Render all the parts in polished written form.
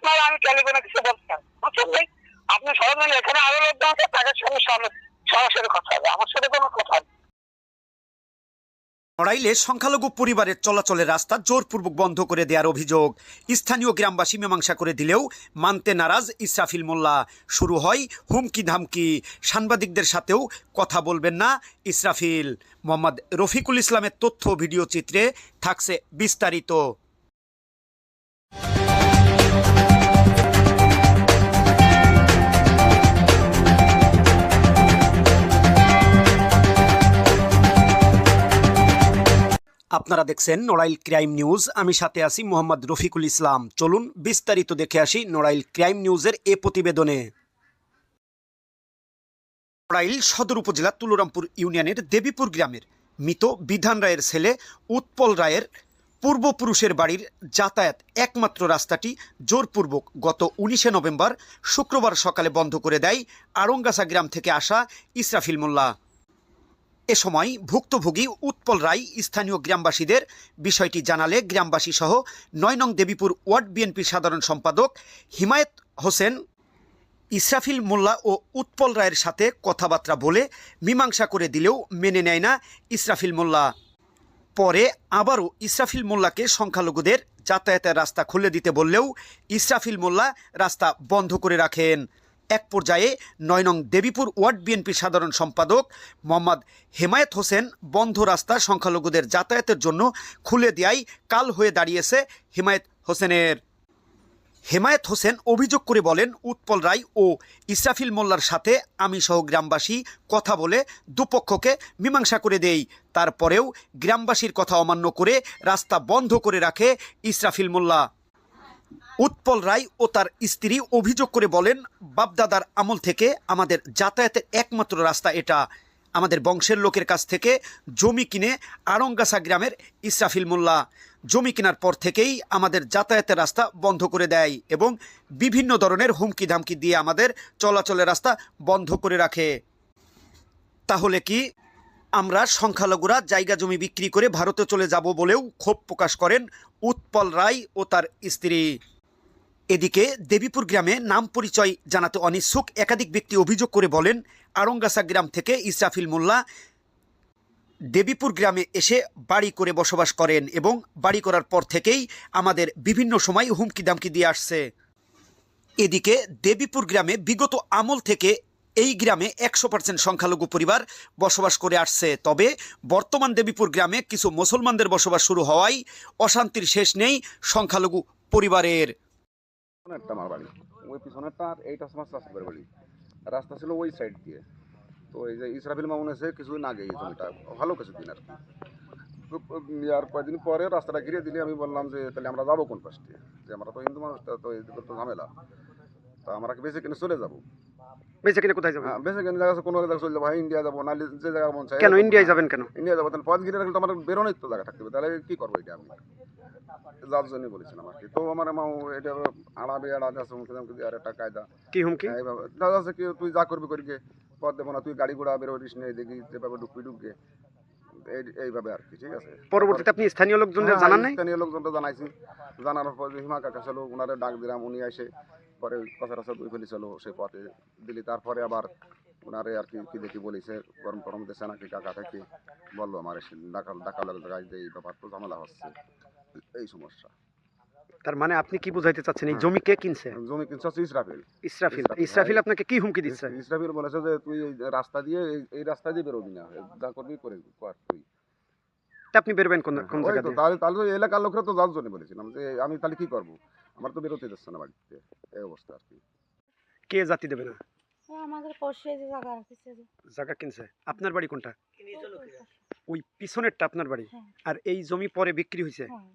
আপনারা আমি টেলিফোনে কিছু বলছেন, বুঝছেন ভাই? আপনি সবাই এখানে আরো লোকজন আছে, তাদের সঙ্গে সরাসরি কথা হবে, আমার সাথে কোনো কথা নেই। নড়াইলে সংখ্যালঘু পরিবারের চলাচলের রাস্তা জোরপূর্বক বন্ধ করে দেওয়ার অভিযোগ। স্থানীয় গ্রামবাসী মীমাংসা করে দিলেও মানতে নারাজ ইসরাফিল মোল্লা। শুরু হয় হুমকি ধামকি, সাংবাদিকদের সাথেও কথা বলবেন না ইসরাফিল। মোহাম্মদ রফিকুল ইসলামের তথ্য ভিডিও চিত্রে থাকছে বিস্তারিত। আপনারা দেখছেন নড়াইল ক্রাইম নিউজ, আমি সাথে আছি মোহাম্মদ রফিকুল ইসলাম। চলুন বিস্তারিত দেখে আসি নড়াইল ক্রাইম নিউজের এ প্রতিবেদনে। নড়াইল সদর উপজেলা তুলরামপুর ইউনিয়নের দেবীপুর গ্রামের মৃত বিধান রায়ের ছেলে উৎপল রায়ের পূর্বপুরুষের বাড়ির যাতায়াত একমাত্র রাস্তাটি জোরপূর্বক গত 19 নভেম্বর শুক্রবার সকালে বন্ধ করে দেয় আড়ংগাছা গ্রাম থেকে আসা ইসরাফিল মোল্লা। এ সময় ভুক্তভোগী উৎপল রায় স্থানীয় গ্রামবাসীদের বিষয়টি জানালে গ্রামবাসী সহ 9 নং দেবীপুর ওয়ার্ড বিএনপির সাধারণ সম্পাদক হিমায়েত হোসেন ইসরাফিল মোল্লা ও উৎপল রায়ের সাথে কথাবার্তা বলে মীমাংসা করে দিলেও মেনে নেয় না ইসরাফিল মোল্লা। পরে আবারও ইসরাফিল মোল্লাকে সংখ্যালঘুদের যাতায়াতের রাস্তা খুলে দিতে বললেও ইসরাফিল মোল্লা রাস্তা বন্ধ করে রাখেন। এক পর্যায়ে 9 নং দেবীপুর ওয়ার্ড বিএনপির সাধারণ সম্পাদক মোহাম্মদ হিমায়েত হোসেন বন্ধ রাস্তা সংখ্যালঘুদের যাতায়াতের জন্য খুলে দেওয়াই কাল হয়ে দাঁড়িয়েছে হিমায়েত হোসেনের। হিমায়েত হোসেন অভিযোগ করে বলেন, উৎপল রায় ও ইসরাফিল মোল্লার সাথে আমি সহ গ্রামবাসী কথা বলে দুপক্ষকে মীমাংসা করে দেই। তারপরেও গ্রামবাসীর কথা অমান্য করে রাস্তা বন্ধ করে রাখে ইসরাফিল মোল্লা। উৎপল রায় ও তার স্ত্রী অভিযোগ করে বলেন, বাপদাদার আমল থেকে আমাদের যাতায়াতের একমাত্র রাস্তা এটা। আমাদের বংশের লোকের কাছ থেকে জমি কিনে আড়ংগাছা গ্রামের ইসরাফিল মোল্লা জমি কেনার পর থেকেই আমাদের যাতায়াতের রাস্তা বন্ধ করে দেয় এবং বিভিন্ন ধরনের হুমকি ধামকি দিয়ে আমাদের চলাচলের রাস্তা বন্ধ করে রাখে। তাহলে কি আমরা সংখ্যালঘুরা জায়গা জমি বিক্রি করে ভারতে চলে যাব বলেও ক্ষোভ প্রকাশ করেন উৎপল রায় ও তার স্ত্রী। এদিকে দেবীপুর গ্রামে নাম পরিচয় জানাতে অনিচ্ছুক একাধিক ব্যক্তি অভিযোগ করে বলেন, আড়ংগাছা গ্রাম থেকে ইসরাফিল মোল্লা দেবীপুর গ্রামে এসে বাড়ি করে বসবাস করেন এবং বাড়ি করার পর থেকেই আমাদের বিভিন্ন সময় হুমকি দামকি দিয়ে আসছে। এদিকে দেবীপুর গ্রামে বিগত আমল থেকে এই গ্রামে 100% সংখ্যালঘু পরিবার বসবাস করে আসছে। তবে বর্তমান দেবীপুর গ্রামে কিছু মুসলমানদের বসবাস শুরু হওয়ায় অশান্তির শেষ নেই সংখ্যালঘু পরিবারের। আমার বাড়ি ওই পিছনেরটা আর এইটা আমার চাষের বাড়ি, রাস্তা ছিল ওই সাইড দিয়ে। তো এই যে ইসরাফিল মামুন এসে কিছুদিন আগে এই জমিটা ভালো কিছুদিন আর কি, আর কয়েকদিন পরে রাস্তাটা ঘিরে দিলে আমি বললাম যে তাহলে আমরা যাবো কোন পাশ দিয়ে, যে আমরা তো হিন্দু মানুষ, তো এদিকে তো ঝামেলা, তা আমরা বেঁচে কিনে চলে যাবো। বেঁচে কিনে কোথায় যাবেন? হ্যাঁ, বেঁচে কিনে জায়গা কোনো জায়গায় চলে যাবো, হয় ইন্ডিয়া যাবো, নাহলে যে জায়গা মন চায়। কেন ইন্ডিয়ায় যাবেন? কেন ইন্ডিয়া যাবো? তাহলে পথ ঘিরে রাখলে তো আমার বেরোনোর তো জায়গা থাকতে হবে, তাহলে কি করবো এটা আমি যার জন্য বলেছিলাম আর কি। তো আমার এটা আড়াবে আড়াতে আছে হুমকি দামকি আর একটা কায়দা কি হুমকি? এইভাবে দাদা আছে কি, তুই যা করবি করিকে, পথ দেবো না, তুই গাড়ি ঘোড়া বেরোটিস নেই, দেখি যেভাবে ঢুকবি ঢুকবে, এইভাবে আর কি। ঠিক আছে, পরবর্তীতে আপনি স্থানীয় লোকজনদের জানান নাই? স্থানীয় লোকজনটা জানাইছি, জানানোর পর হিমা কাকা ছিল, ওনারে ডাক দিলাম, উনি এসে পরে কথা রাস্তা দুই ফেলেছিল সে পথে দিলি। তারপরে আবার ওনারে আর কি কি দেখি বলেছে, গরম টরম দেশে নাকি কাকা থেকে বললো আমার এসে ডাকা লাগলো, এই ব্যাপার তো ঝামেলা হচ্ছে, এই সমস্যা। তার মানে আপনি কি বুঝাইতে চাচ্ছেন, এই জমি কে কিনছে? জমি কিনছে হচ্ছে ইসরাফিল। ইসরাফিল আপনাকে কি হুমকি দিচ্ছে? ইসরাফিল বলেছে যে তুই এই রাস্তা দিয়ে এই রাস্তা দিয়ে বেরোবি না, যা করবি করে কর তুই। আপনি বেরোবেন কোন জায়গা দিয়ে? তাহলে তাহলে এলাকার লোকরা তো যার জন্য বলেছিলাম যে আমি তাহলে কি করবো, আমার তো বেরোতে যাচ্ছে না বাড়িতে, এই অবস্থা আর কি। কে জাতি দেবে না? আমাদের পাশে যে জায়গা আছে, জায়গা কিনছে। আপনার বাড়ি কোনটা? ওই পিছনেরটা আপনার বাড়ি? হ্যাঁ। আর এই জমি পরে বিক্রি হয়েছে? হ্যাঁ,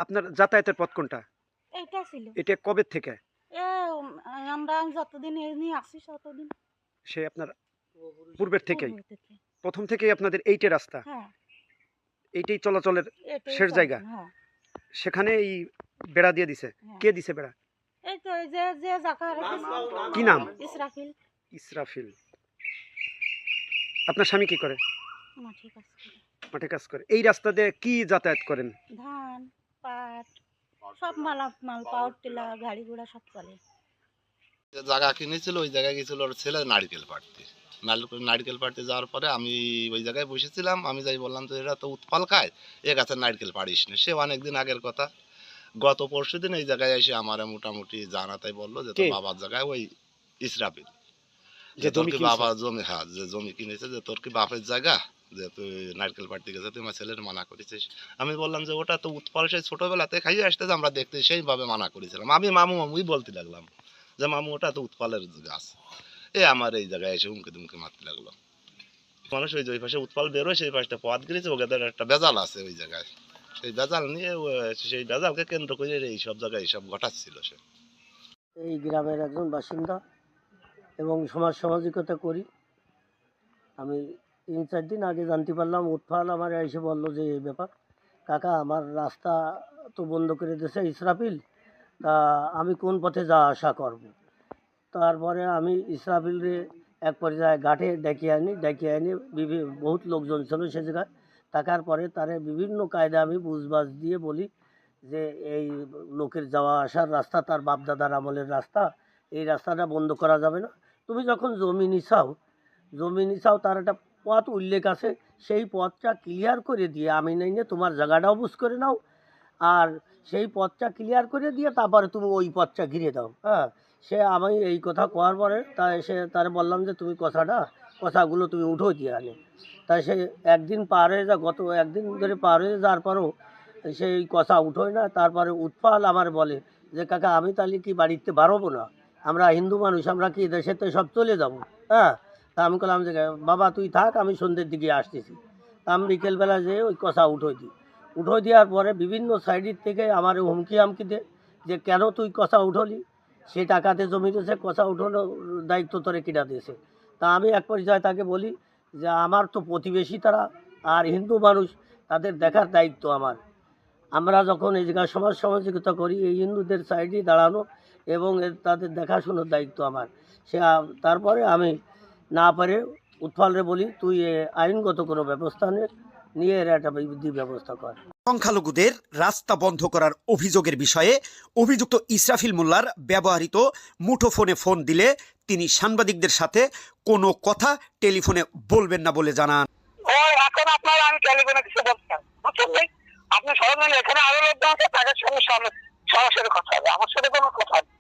আপনার যাতায়াতের পথ কোনটা? এইটা ছিল। এটা কবে থেকে? আমরা যতদিন এই নিয়ে আসি ততদিন। সে আপনার পূর্বের থেকেই? পূর্ব থেকে। প্রথম থেকেই আপনাদের এইটা রাস্তা? হ্যাঁ, এইটাই চলাচলের এটাই শেষ চলে। জায়গা? হ্যাঁ, সেখানে এই বেড়া দিয়ে দিছে? হ্যাঁ। কে দিছে বেড়া? এই তো এই যে যে জায়গা রেখেছে। কি নাম? ইসরাফিল। ইসরাফিল। আপনার স্বামী কি করে? মাঠে কাজ করে। মাঠে কাজ করে। এই রাস্তা দিয়ে কি যাতায়াত করেন? ধান, পাট, সব মাল পাওয়ার টিলার গাড়ি ঘোড়া সব চলে। যে জায়গা কিনেছিল ওই জায়গায় গেছিল ওর ছেলে নারকেল পাড়তে। নারকেল পাড়তে যাওয়ার পরে আমি ওই জায়গায় বসেছিলাম। আমি যাই বললাম, তো এরা তো উৎপাল খায়, এ গাছের নারকেল পাড়িস না। সে অনেকদিন আগের কথা, গত পরশু দিন এই জায়গায় এসে আমার মোটামুটি জানাতাই বললো যে তোর বাবার জায়গায় ওই ইসরাফিল, যে তোর কি বাবা জমি, হ্যাঁ যে জমি কিনেছে, যে তোর কি বাপের জায়গা, যে তুই নারকেল পাড়তে গেছে, তুই আমার ছেলের মানা করেছিস। আমি বললাম যে ওটা তো উৎপাল সেই ছোটবেলাতে খাইয়ে আসতেছে, আমরা দেখতে সেইভাবে মানা করেছিলাম। আমি মামুই বলতে লাগলাম যে মামু ওটা তো উৎপালের গাছ। আমার এই জায়গায় এসে হুমকে দুমকে মারতে লাগলো। মানুষ ওই যে ওই পাশে উৎপাল বেরোয়, সেই পাশটা পথ গিয়েছে, ওদের একটা বেজাল আছে ওই জায়গায়। সেই বেজাল নিয়ে সেই বেজালকে কেন্দ্র করে এই সব জায়গায় এইসব ঘটাচ্ছিল সে। এই গ্রামের একজন বাসিন্দা এবং সমাজ সামাজিকতা করি। আমি 3-4 দিন আগে জানতে পারলাম উৎপাল আমার এসে বললো যে এই ব্যাপার, কাকা আমার রাস্তা তো বন্ধ করে দিয়েছে ইসরাফিল, তা আমি কোন পথে যাওয়া আসা করব। তারপরে আমি ইসরাফিলরে এক পর্যায়ে ঘাটে ডেকে আনি বহুত লোকজন ছিল সে জায়গায়। থাকার পরে তারে বিভিন্ন কায়দা আমি বুঝবাজ দিয়ে বলি যে এই লোকের যাওয়া আসার রাস্তা তার বাপদাদার আমলের রাস্তা, এই রাস্তাটা বন্ধ করা যাবে না। তুমি যখন জমি নিছাও তার একটা পথ উল্লেখ আছে, সেই পথটা ক্লিয়ার করে দিয়ে আমি নিয়ে তোমার জায়গাটাও বুঝ করে নাও, আর সেই পথটা ক্লিয়ার করে দিয়ে তারপরে তুমি ওই পথটা ঘিরে দাও। হ্যাঁ, আমি এই কথা কোয়ার পরে তারে বললাম যে তুমি কথাগুলো তুমি উঠো দিয়ে আনে। তাই সে একদিন পার হয়ে গত একদিন ধরে পার হয়ে যাওয়ার পরও সেই কথা উঠোয় না। তারপরে উৎপাল আমার বলে যে কাকা আমি তাহলে কি বাড়িতে বাড়বো না, আমরা হিন্দু মানুষ, আমরা কি দেশেতে সব চলে যাব। হ্যাঁ, তা আমি বললাম যে বাবা তুই থাক, আমি সন্ধ্যের দিকে আসতেছি। তা আমি বিকেলবেলা যেয়ে ওই কথা উঠোই দেওয়ার পরে বিভিন্ন সাইডের থেকে আমার হুমকি দে যে কেন তুই কথা উঠলি, সে টাকাতে জমি দিয়েছে, কথা উঠোনোর দায়িত্ব তোরে কিনা দিয়েছে। তা আমি এক পর্যায়ে তাকে বলি যে আমার তো প্রতিবেশী তারা, আর হিন্দু মানুষ, তাদের দেখার দায়িত্ব আমার। আমরা যখন এই জায়গায় সমাজ সামাজিকতা করি, এই হিন্দুদের সাইডে দাঁড়ানো এবং তাদের দেখাশোনার দায়িত্ব আমার। তারপরে আমি না পারে উৎপালরে বলি তুই আইনগত কোনো ব্যবস্থা নিয়ে এর একটা বিধি ব্যবস্থা কর। সংখ্যালঘুদের রাস্তা বন্ধ করার অভিযোগের বিষয়ে অভিযুক্ত ইসরাফিল মোল্লার ব্যবহৃত মুঠোফোনে ফোন দিলে তিনি সাংবাদিকদের সাথে কোনো কথা টেলিফোনে বলবেন না বলে জানান। এখন আপনারা আমি টেলিফোনে কিছু বলছেন, বুঝছেন ভাই? আপনি সরকার এখানে আরো লোকজন আছে, তাদের সঙ্গে সরাসরি কথা হবে, আমার সাথে কোনো কথা নেই।